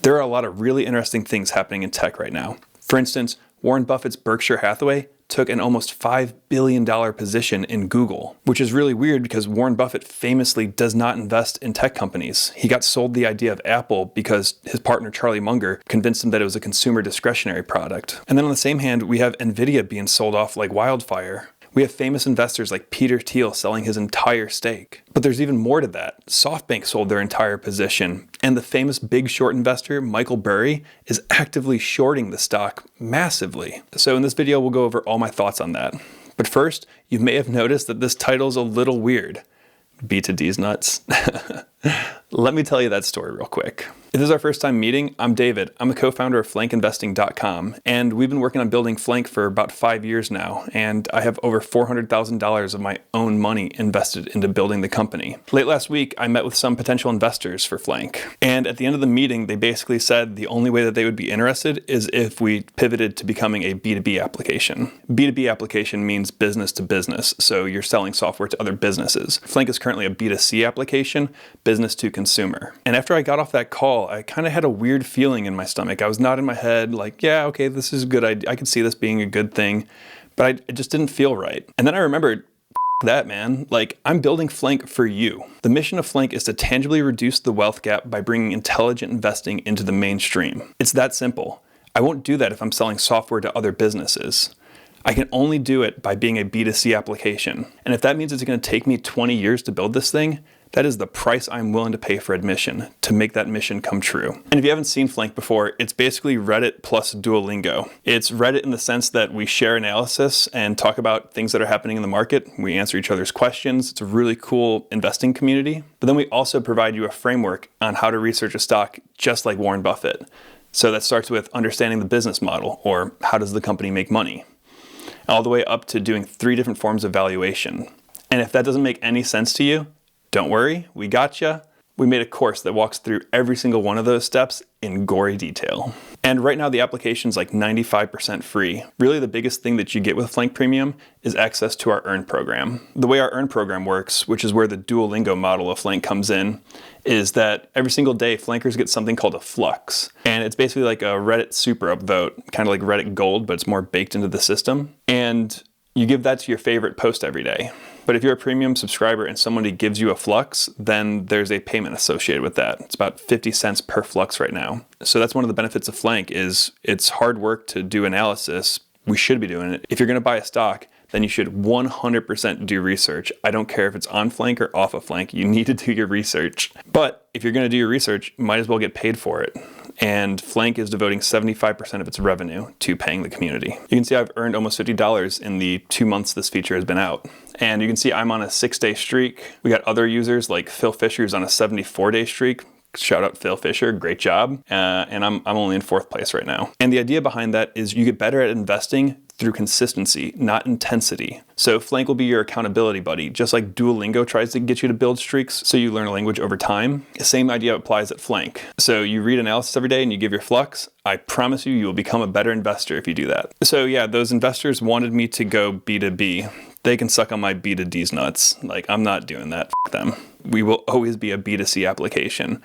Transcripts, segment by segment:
There are a lot of really interesting things happening in tech right now. For instance, Warren Buffett's Berkshire Hathaway took an almost $5 billion position in Google, which is really weird because Warren Buffett famously does not invest in tech companies. He got sold the idea of Apple because his partner Charlie Munger convinced him that it was a consumer discretionary product. And then on the same hand, we have Nvidia being sold off like wildfire. We have famous investors like Peter Thiel selling his entire stake. But there's even more to that. SoftBank sold their entire position, and the famous big short investor, Michael Burry, is actively shorting the stock massively. So in this video, we'll go over all my thoughts on that. But first, you may have noticed that this title is a little weird. B2D's nuts. Let me tell you that story real quick. If this is our first time meeting, I'm David. I'm a co-founder of flankinvesting.com, and we've been working on building Flank for about 5 years now, and I have over $400,000 of my own money invested into building the company. Late last week, I met with some potential investors for Flank, and at the end of the meeting, they basically said the only way that they would be interested is if we pivoted to becoming a B2B application. B2B application means business to business, so you're selling software to other businesses. Flank is currently a B2C application, business to consumer. And after I got off that call, I kind of had a weird feeling in my stomach. I was nodding my head like, yeah, okay, this is a good idea. I could see this being a good thing, but it just didn't feel right. And then I remembered, that man, like, I'm building Flank for you. The mission of Flank is to tangibly reduce the wealth gap by bringing intelligent investing into the mainstream. It's that simple. I won't do that if I'm selling software to other businesses. I can only do it by being a B2C application. And if that means it's going to take me 20 years to build this thing, that is the price I'm willing to pay for admission to make that mission come true. And if you haven't seen Flank before, it's basically Reddit plus Duolingo. It's Reddit in the sense that we share analysis and talk about things that are happening in the market. We answer each other's questions. It's a really cool investing community. But then we also provide you a framework on how to research a stock just like Warren Buffett. So that starts with understanding the business model, or how does the company make money, all the way up to doing 3 different forms of valuation. And if that doesn't make any sense to you, don't worry, we gotcha. We made a course that walks through every single one of those steps in gory detail. And right now the application's like 95% free. Really the biggest thing that you get with Flank Premium is access to our Earn program. The way our Earn program works, which is where the Duolingo model of Flank comes in, is that every single day Flankers get something called a Flux. And it's basically like a Reddit super upvote, kind of like Reddit Gold, but it's more baked into the system. And you give that to your favorite post every day. But if you're a premium subscriber and somebody gives you a Flux, then there's a payment associated with that. It's about 50 cents per Flux right now. So that's one of the benefits of Flank is it's hard work to do analysis. We should be doing it. If you're going to buy a stock, then you should 100% do research. I don't care if it's on Flank or off of Flank. You need to do your research. But if you're going to do your research, you might as well get paid for it. And Flank is devoting 75% of its revenue to paying the community. You can see I've earned almost $50 in the 2 months this feature has been out. And you can see I'm on a 6-day streak. We got other users like Phil Fisher's on a 74-day streak. Shout out Phil Fisher, great job. And I'm only in 4th place right now. And the idea behind that is you get better at investing through consistency, not intensity. So Flank will be your accountability buddy, just like Duolingo tries to get you to build streaks so you learn a language over time. The same idea applies at Flank. So you read analysis every day and you give your Flux. I promise you, you will become a better investor if you do that. So yeah, those investors wanted me to go B2B. They can suck on my B2D's nuts. Like, I'm not doing that. F them. We will always be a B2C application.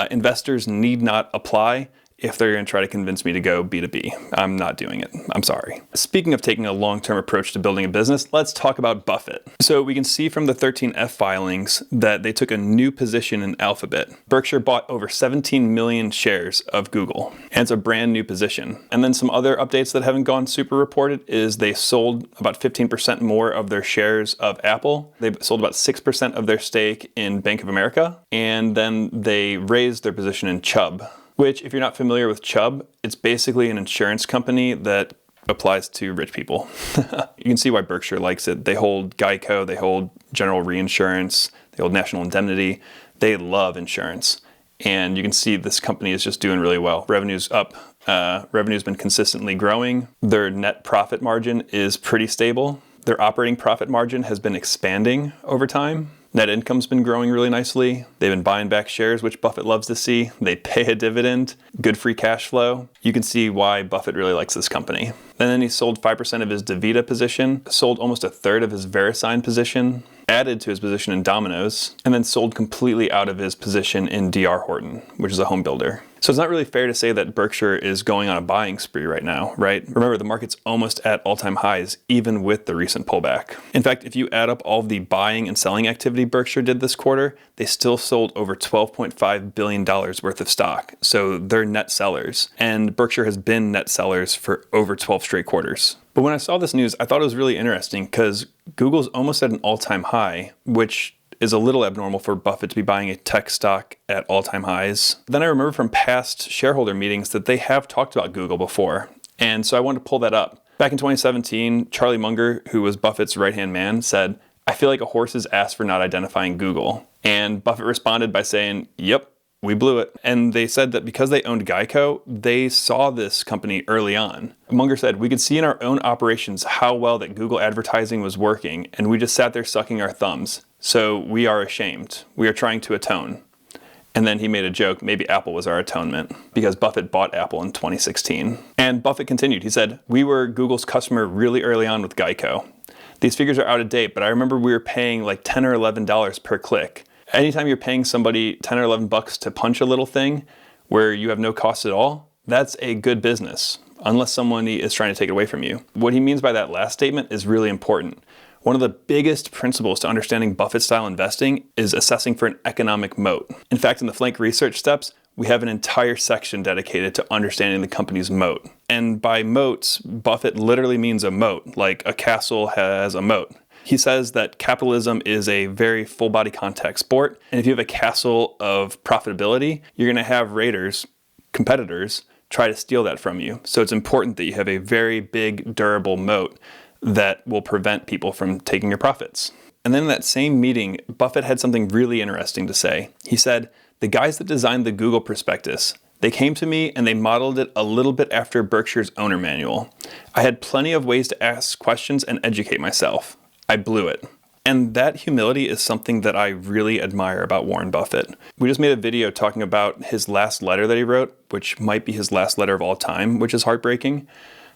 Investors need not apply if they're going to try to convince me to go B2B. I'm not doing it. I'm sorry. Speaking of taking a long-term approach to building a business, let's talk about Buffett. So we can see from the 13F filings that they took a new position in Alphabet. Berkshire bought over 17 million shares of Google, and it's a brand new position. And then some other updates that haven't gone super reported is they sold about 15% more of their shares of Apple. They sold about 6% of their stake in Bank of America, and then they raised their position in Chubb, which, if you're not familiar with Chubb, it's basically an insurance company that applies to rich people. You can see why Berkshire likes it. They hold Geico, they hold General Reinsurance, they hold National Indemnity. They love insurance. And you can see this company is just doing really well. Revenue's up. Revenue's been consistently growing. Their net profit margin is pretty stable. Their operating profit margin has been expanding over time. Net income's been growing really nicely. They've been buying back shares, which Buffett loves to see. They pay a dividend, good free cash flow. You can see why Buffett really likes this company. And then he sold 5% of his Nvidia position, sold almost 1/3 of his Verisign position, added to his position in Domino's, and then sold completely out of his position in D.R. Horton, which is a home builder. So it's not really fair to say that Berkshire is going on a buying spree right now, right? Remember, the market's almost at all-time highs, even with the recent pullback. In fact, if you add up all of the buying and selling activity Berkshire did this quarter, they still sold over $12.5 billion worth of stock. So they're net sellers. And Berkshire has been net sellers for over 12 straight quarters. But when I saw this news, I thought it was really interesting because Google's almost at an all-time high, which is a little abnormal for Buffett to be buying a tech stock at all-time highs. Then I remember from past shareholder meetings that they have talked about Google before. And so I wanted to pull that up. Back in 2017, Charlie Munger, who was Buffett's right-hand man, said, "I feel like a horse's ass for not identifying Google." And Buffett responded by saying, "Yep, we blew it." And they said that because they owned Geico, they saw this company early on. Munger said, "We could see in our own operations how well that Google advertising was working, and we just sat there sucking our thumbs. So we are ashamed. We are trying to atone." And then he made a joke, maybe Apple was our atonement, because Buffett bought Apple in 2016. And Buffett continued, he said, "We were Google's customer really early on with Geico. These figures are out of date, but I remember we were paying like $10 or $11 per click. Anytime you're paying somebody 10 or 11 bucks to punch a little thing where you have no cost at all, that's a good business, unless someone is trying to take it away from you." What he means by that last statement is really important. One of the biggest principles to understanding Buffett-style investing is assessing for an economic moat. In fact, in the flank research steps, we have an entire section dedicated to understanding the company's moat. And by moats, Buffett literally means a moat, like a castle has a moat. He says that capitalism is a very full body contact sport. And if you have a castle of profitability, you're going to have raiders, competitors, try to steal that from you. So it's important that you have a very big, durable moat that will prevent people from taking your profits. And then in that same meeting, Buffett had something really interesting to say. He said, "The guys that designed the Google prospectus, they came to me and they modeled it a little bit after Berkshire's owner manual. I had plenty of ways to ask questions and educate myself. I blew it." And that humility is something that I really admire about Warren Buffett. We just made a video talking about his last letter that he wrote, which might be his last letter of all time, which is heartbreaking.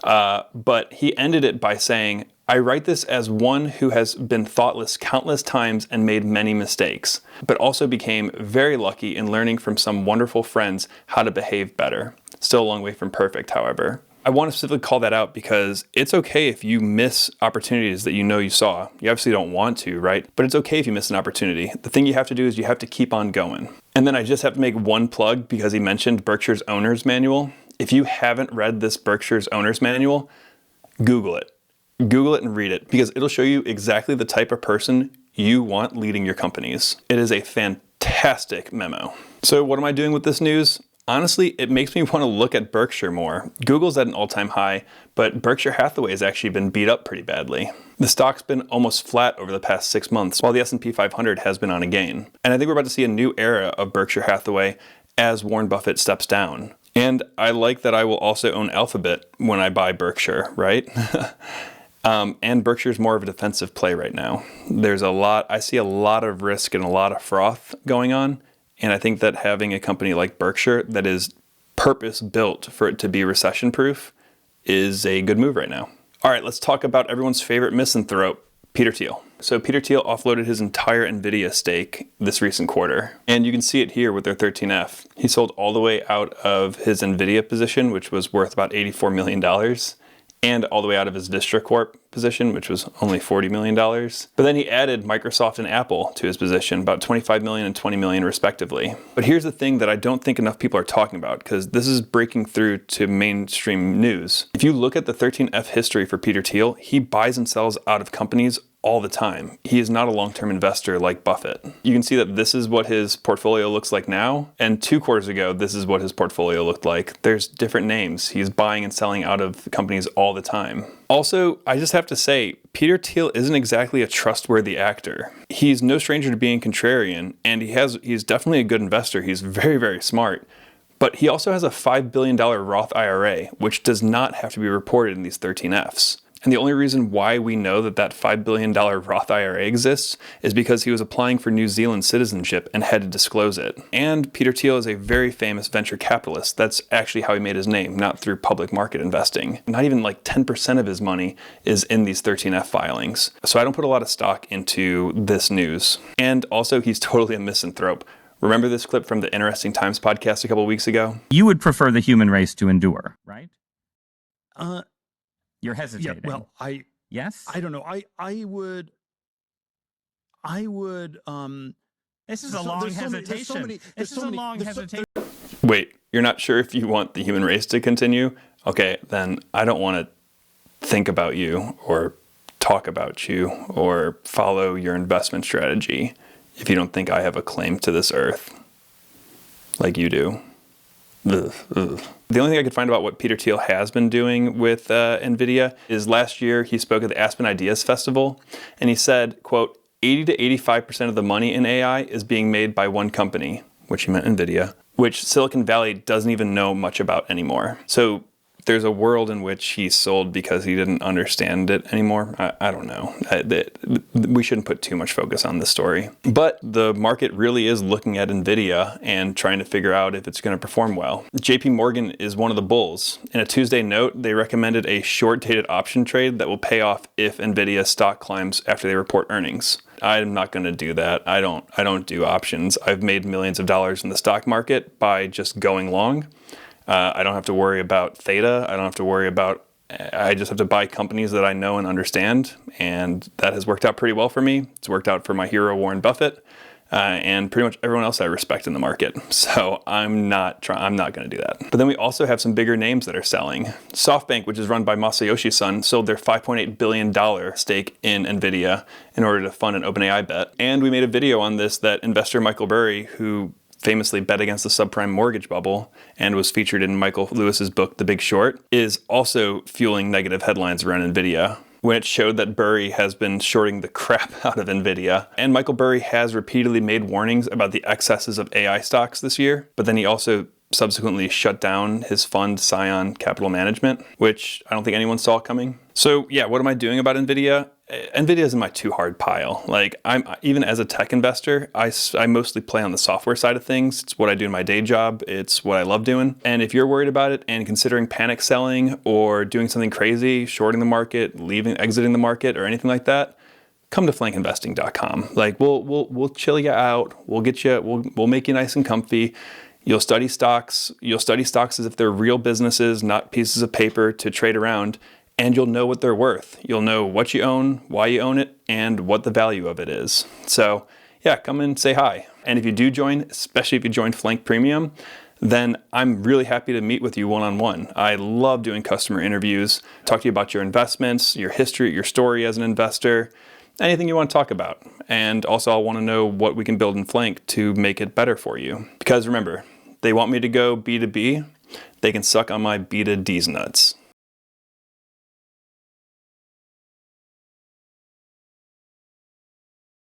But he ended it by saying, "I write this as one who has been thoughtless countless times and made many mistakes, but also became very lucky in learning from some wonderful friends how to behave better." Still a long way from perfect, however. I want to specifically call that out because it's okay if you miss opportunities that you know you saw. You obviously don't want to, right? But it's okay if you miss an opportunity. The thing you have to do is you have to keep on going. And then I just have to make one plug because he mentioned Berkshire's owner's manual. If you haven't read this Berkshire's owner's manual, Google it. Google it and read it because it'll show you exactly the type of person you want leading your companies. It is a fantastic memo. So what am I doing with this news? Honestly, it makes me want to look at Berkshire more. Google's at an all-time high, but Berkshire Hathaway has actually been beat up pretty badly. The stock's been almost flat over the past 6 months, while the S&P 500 has been on a gain. And I think we're about to see a new era of Berkshire Hathaway as Warren Buffett steps down. And I like that I will also own Alphabet when I buy Berkshire, right? And Berkshire's more of a defensive play right now. I see a lot of risk and a lot of froth going on. And I think that having a company like Berkshire that is purpose-built for it to be recession-proof is a good move right now. All right, let's talk about everyone's favorite misanthrope, Peter Thiel. So Peter Thiel offloaded his entire Nvidia stake this recent quarter. And you can see it here with their 13F. He sold all the way out of his Nvidia position, which was worth about $84 million. And all the way out of his Vistra Corp position, which was only $40 million. But then he added Microsoft and Apple to his position, about $25 million and $20 million respectively. But here's the thing that I don't think enough people are talking about, because this is breaking through to mainstream news. If you look at the 13F history for Peter Thiel, he buys and sells out of companies all the time. He is not a long-term investor like Buffett. You can see that this is what his portfolio looks like now, and 2 quarters ago, this is what his portfolio looked like. There's different names. He's buying and selling out of companies all the time. Also, I just have to say, Peter Thiel isn't exactly a trustworthy actor. He's no stranger to being contrarian, and he's definitely a good investor. He's very, very smart. But he also has a $5 billion Roth IRA, which does not have to be reported in these 13Fs. And the only reason why we know that that $5 billion Roth IRA exists is because he was applying for New Zealand citizenship and had to disclose it. And Peter Thiel is a very famous venture capitalist. That's actually how he made his name, not through public market investing. Not even like 10% of his money is in these 13F filings. So I don't put a lot of stock into this news. And also, he's totally a misanthrope. Remember this clip from the Interesting Times podcast a couple weeks ago? You would prefer the human race to endure, right? You're hesitating. Yeah, well, yes? I don't know. I would. This is a long hesitation. This is a long hesitation. Wait, you're not sure if you want the human race to continue? Okay, then I don't want to think about you or talk about you or follow your investment strategy if you don't think I have a claim to this earth like you do. Ugh, ugh. The only thing I could find about what Peter Thiel has been doing with Nvidia is last year he spoke at the Aspen Ideas Festival and he said, quote, 80 to 85% of the money in AI is being made by one company, which he meant Nvidia, which Silicon Valley doesn't even know much about anymore. So there's a world in which he sold because he didn't understand it anymore. I don't know. We shouldn't put too much focus on this story. But the market really is looking at Nvidia and trying to figure out if it's going to perform well. JP Morgan is one of the bulls. In a Tuesday note, they recommended a short-dated option trade that will pay off if Nvidia stock climbs after they report earnings. I'm not going to do that. I don't do options. I've made millions of dollars in the stock market by just going long. I don't have to worry about theta. I just have to buy companies that I know and understand. And that has worked out pretty well for me. It's worked out for my hero, Warren Buffett, and pretty much everyone else I respect in the market. So I'm not going to do that. But then we also have some bigger names that are selling. SoftBank, which is run by Masayoshi Son, sold their $5.8 billion stake in Nvidia in order to fund an OpenAI bet. And we made a video on this that investor Michael Burry, who famously bet against the subprime mortgage bubble and was featured in Michael Lewis's book, The Big Short, is also fueling negative headlines around Nvidia, when it showed that Burry has been shorting the crap out of Nvidia. And Michael Burry has repeatedly made warnings about the excesses of AI stocks this year, but then he also subsequently shut down his fund, Scion Capital Management, which I don't think anyone saw coming. So yeah, what am I doing about Nvidia? Nvidia is in my too hard pile. Like, even as a tech investor, I mostly play on the software side of things. It's what I do in my day job. It's what I love doing. And if you're worried about it and considering panic selling or doing something crazy, shorting the market, exiting the market, or anything like that, come to flankinvesting.com. Like, we'll chill you out. We'll make you nice and comfy. You'll study stocks. You'll study stocks as if they're real businesses, not pieces of paper to trade around. And you'll know what they're worth. You'll know what you own, why you own it, and what the value of it is. So yeah, come and say hi. And if you do join, especially if you join Flank Premium, then I'm really happy to meet with you one-on-one. I love doing customer interviews, talk to you about your investments, your history, your story as an investor, anything you want to talk about. And also I'll want to know what we can build in Flank to make it better for you. Because remember, they want me to go B2B, they can suck on my B2D's nuts.